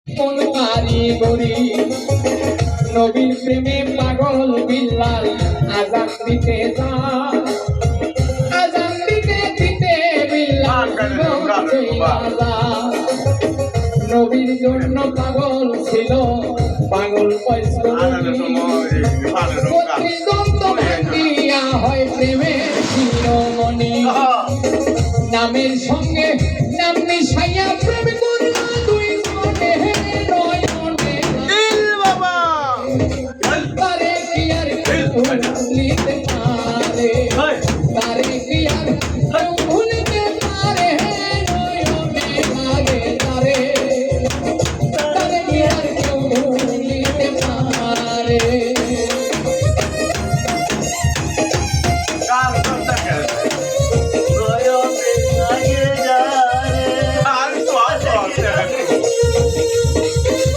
কোন কারিগরি নবীর প্রেমে পাগল বিল্লাল আজান দিতে যায় আজান দিতে দিতে বিল্লাল নবীর জন্য পাগল ছিল পাগল হয় প্রেমের শিরোমণি নামের সঙ্গে নাম মিশাইয়া প্রেম করল